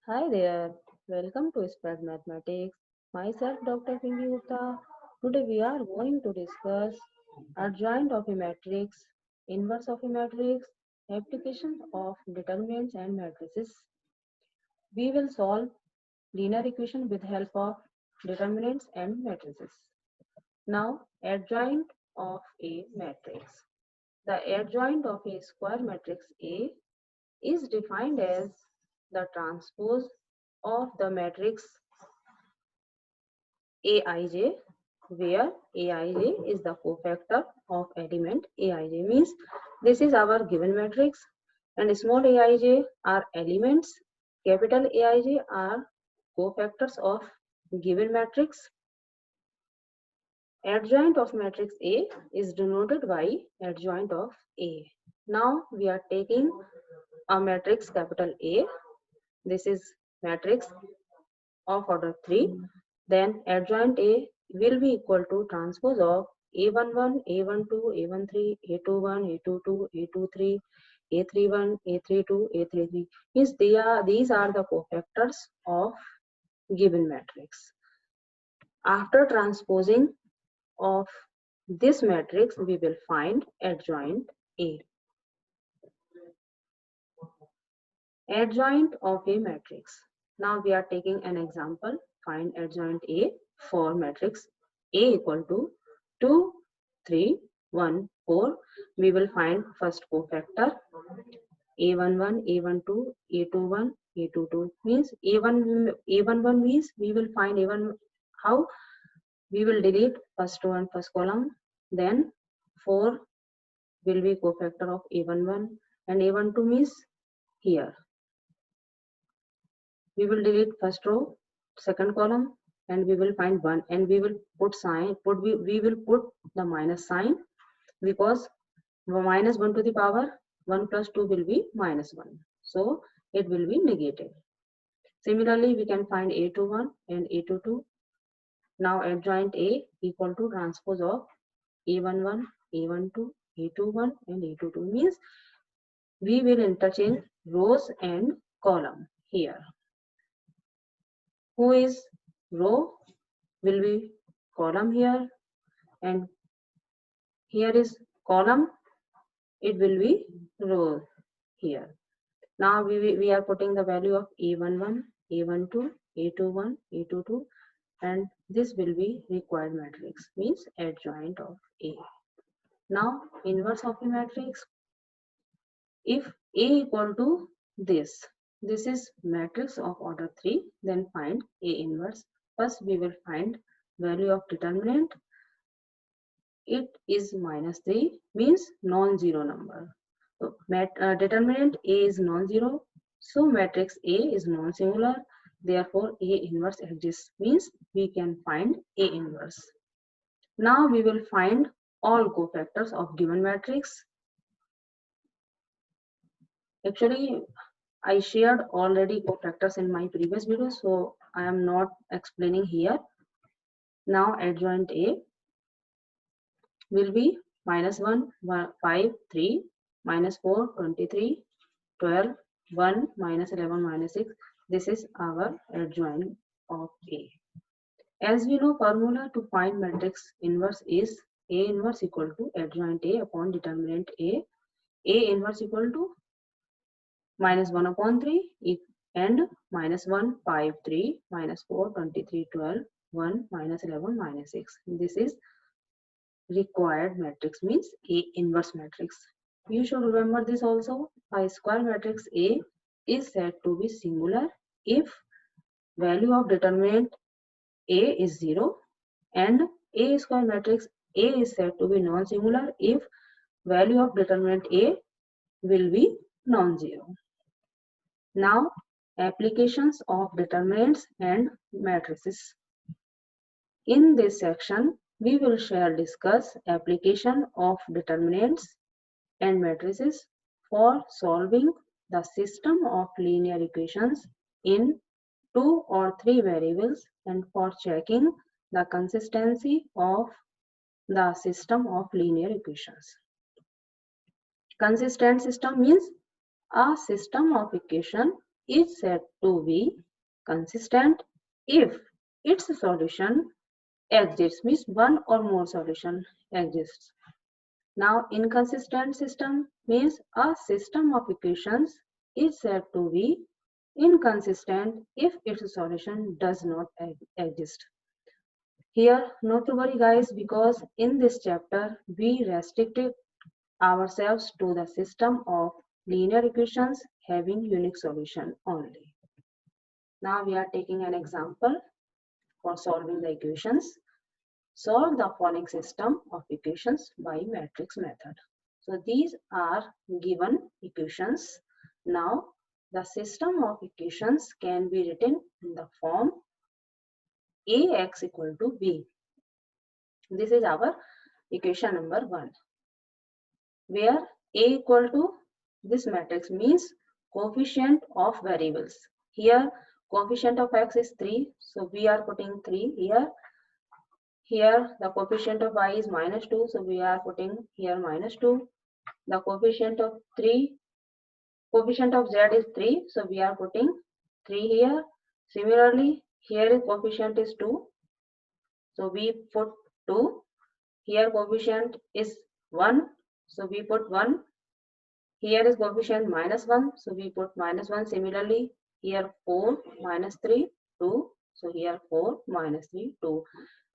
Hi there, welcome to Spread Mathematics. Myself, Dr. Pinky Gupta. Today we are going to discuss adjoint of a matrix, inverse of a matrix, application of determinants and matrices. We will solve linear equation with help of determinants and matrices. Now, adjoint of a matrix. The adjoint of a square matrix A is defined as the transpose of the matrix Aij, where Aij is the cofactor of element Aij. Means this is our given matrix and small aij are elements, capital Aij are cofactors of given matrix. Adjoint of matrix A is denoted by adjoint of A. Now we are taking a matrix capital A. This is matrix of order 3, then adjoint A will be equal to transpose of A11, A12, A13, A21, A22, A23, A31, A32, A33. Means these are the cofactors of given matrix. After transposing of this matrix, we will find adjoint A. Adjoint of a matrix. Now we are taking an example. Find adjoint A for matrix A equal to 2, 3, 1, 4. We will find first cofactor A11, A12, A21, A22. Means A11 means we will find A1. How? We will delete first row and first column. Then 4 will be cofactor of A11 and A12 means here. We will delete first row, second column, and we will find 1, and we will put sign, we will put the minus sign, because minus 1 to the power 1 plus 2 will be minus 1. So it will be negative. Similarly, we can find A21 and A22. Now adjoint A equal to transpose of A11, A12, A21 and A22 means we will interchange rows and column here. Who is row will be column here, and here is column, it will be row here. Now we are putting the value of A11, A12, A21, A22, and this will be required matrix, means adjoint of A. Now inverse of a matrix. If A equal to this is matrix of order 3, then find A inverse. First we will find value of determinant. It is minus 3, means non-zero number. So determinant A is non-zero, so matrix A is non-singular, therefore A inverse exists, means we can find A inverse. Now we will find all cofactors of given matrix. Actually, I shared already cofactors in my previous video, so I am not explaining here. Now adjoint A will be minus 1, 5, 3, minus 4, 23, 12, 1, minus 11, minus 6. This is our adjoint of A. As we know, formula to find matrix inverse is A inverse equal to adjoint A upon determinant A. A inverse equal to minus 1 upon 3 and minus 1, 5, 3, minus 4, 23, 12, 1, minus 11, minus 6. This is required matrix, means A inverse matrix. You should remember this also. A square matrix A is said to be singular if value of determinant A is 0, and A square matrix A is said to be non-singular if value of determinant A will be non-zero. Now applications of determinants and matrices. In this section, we will discuss application of determinants and matrices for solving the system of linear equations in 2 or 3 variables and for checking the consistency of the system of linear equations. Consistent system means a system of equation is said to be consistent if its solution exists, means one or more solution exists. Now, inconsistent system means a system of equations is said to be inconsistent if its solution does not exist. Here, not to worry guys, because in this chapter we restricted ourselves to the system of linear equations having unique solution only. Now we are taking an example for solving the equations. Solve the following system of equations by matrix method. So these are given equations. Now the system of equations can be written in the form Ax equal to b. This is our equation number 1, where A equal to this matrix means coefficient of variables. Here coefficient of x is 3, so we are putting 3 here. Here the coefficient of y is -2, so we are putting here -2. The coefficient of z is 3, so we are putting 3 here. Similarly, here coefficient is 2, so we put 2. Here coefficient is 1, so we put 1. Here is coefficient -1, so we put -1. Similarly, here 4 -3 2, so here 4 -3 2.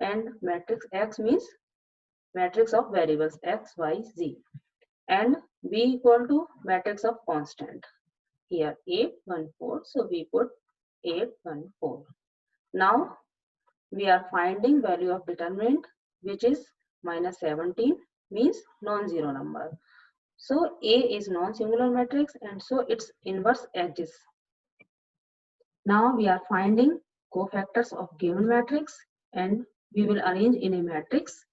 And matrix X means matrix of variables x, y, z. And B equal to matrix of constant. Here 8 1 4, so we put 8 1 4. Now we are finding value of determinant, which is -17, means non-zero number. So A is non-singular matrix, and so its inverse exists. Now we are finding cofactors of given matrix, and we will arrange in a matrix.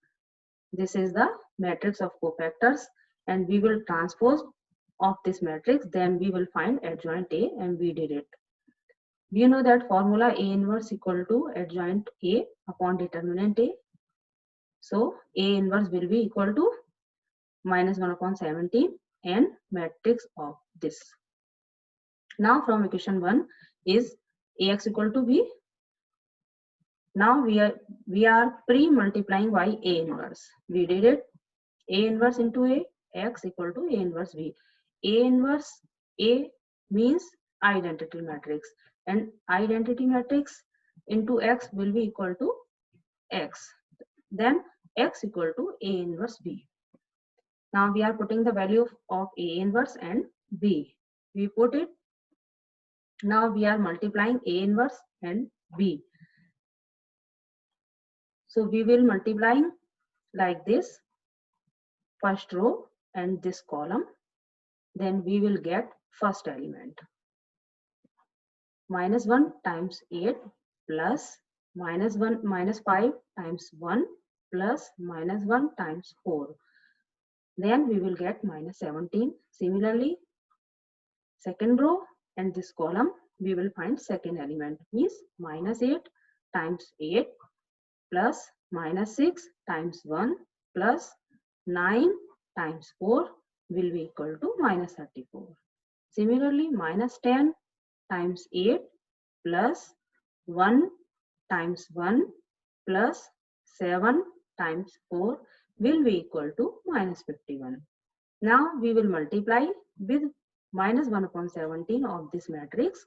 This is the matrix of cofactors, and we will transpose of this matrix, then we will find adjoint A, and we did it. We know that formula A inverse equal to adjoint A upon determinant A. So A inverse will be equal to -1 upon 17 and matrix of this. Now from equation 1 is Ax equal to B. Now we are pre-multiplying by A inverse. We did it. A inverse into A, X equal to A inverse B. A inverse A means identity matrix, and identity matrix into X will be equal to X. Then X equal to A inverse B. Now we are putting the value of A inverse and B. We put it. Now we are multiplying A inverse and B. So we will multiplying like this, first row and this column. Then we will get first element. -1 times 8 plus -5 times 1 plus -1 times 4. Then we will get -17. Similarly, second row and this column, we will find second element, means -8 times 8 plus -6 times 1 plus 9 times 4 will be equal to -34. Similarly, -10 times 8 plus 1 times 1 plus 7 times 4 will be equal to -51. Now we will multiply with -1 upon 17 of this matrix.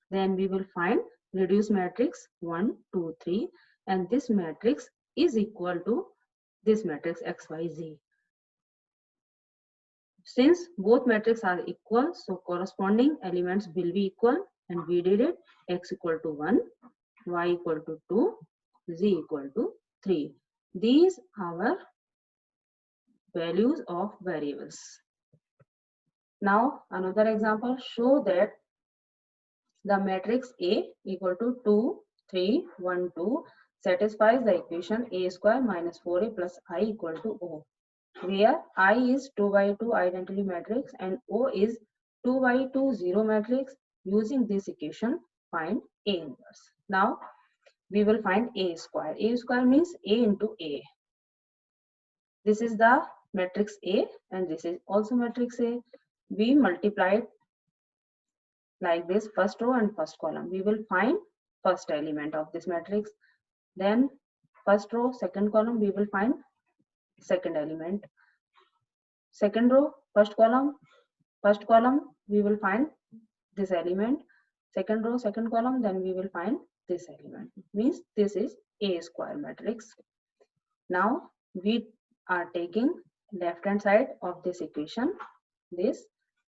Then we will find reduced matrix 1, 2, 3, and this matrix is equal to this matrix X, Y, Z. Since both matrices are equal, so corresponding elements will be equal, and we did it. X equal to 1, Y equal to 2, Z equal to 3. These are values of variables. Now another example, show that the matrix A equal to 2, 3, 1, 2 satisfies the equation A square minus 4A plus I equal to O, where I is 2 by 2 identity matrix and O is 2 by 2 zero matrix. Using this equation, find A inverse. Now we will find A square. A square means A into A. This is the matrix A and this is also matrix A. We multiplied like this, first row and first column. We will find first element of this matrix. Then first row, second column, we will find second element. Second row, first column, we will find this element. Second row, second column, then we will find this element. Means this is A square matrix. Now we are taking left hand side of this equation, this,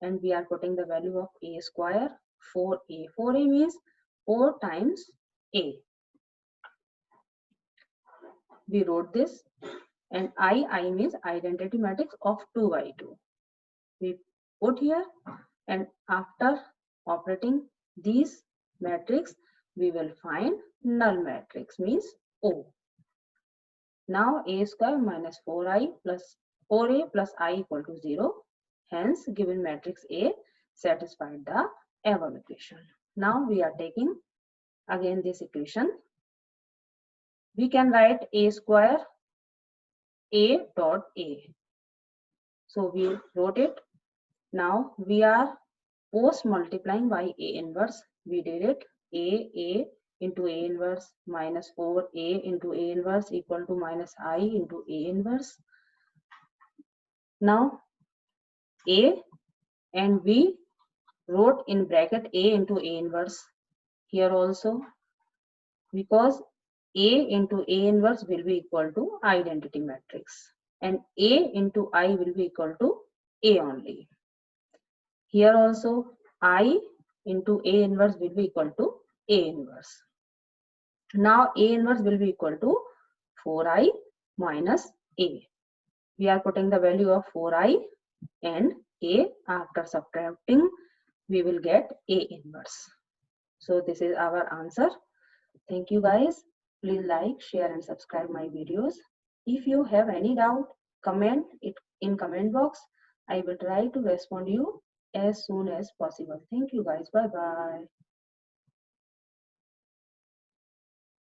and we are putting the value of A square, 4A. 4A means 4 times A. We wrote this, and I means identity matrix of 2 by 2. We put here, and after operating these matrix, we will find null matrix, means O. Now A square minus 4A plus I equal to 0. Hence, given matrix A satisfied the above equation. Now we are taking again this equation. We can write A square A dot A. So we wrote it. Now we are post multiplying by A inverse. We did it. A into A inverse minus 4A into A inverse equal to minus I into A inverse. Now A, and we wrote in bracket A into A inverse here also, because A into A inverse will be equal to identity matrix, and A into I will be equal to A only. Here also I into A inverse will be equal to A inverse. Now A inverse will be equal to 4I minus A. We are putting the value of 4I and A. After subtracting, we will get A inverse. So this is our answer. Thank you guys. Please like, share and subscribe my videos. If you have any doubt, comment it in comment box. I will try to respond you as soon as possible. Thank you guys. Bye bye.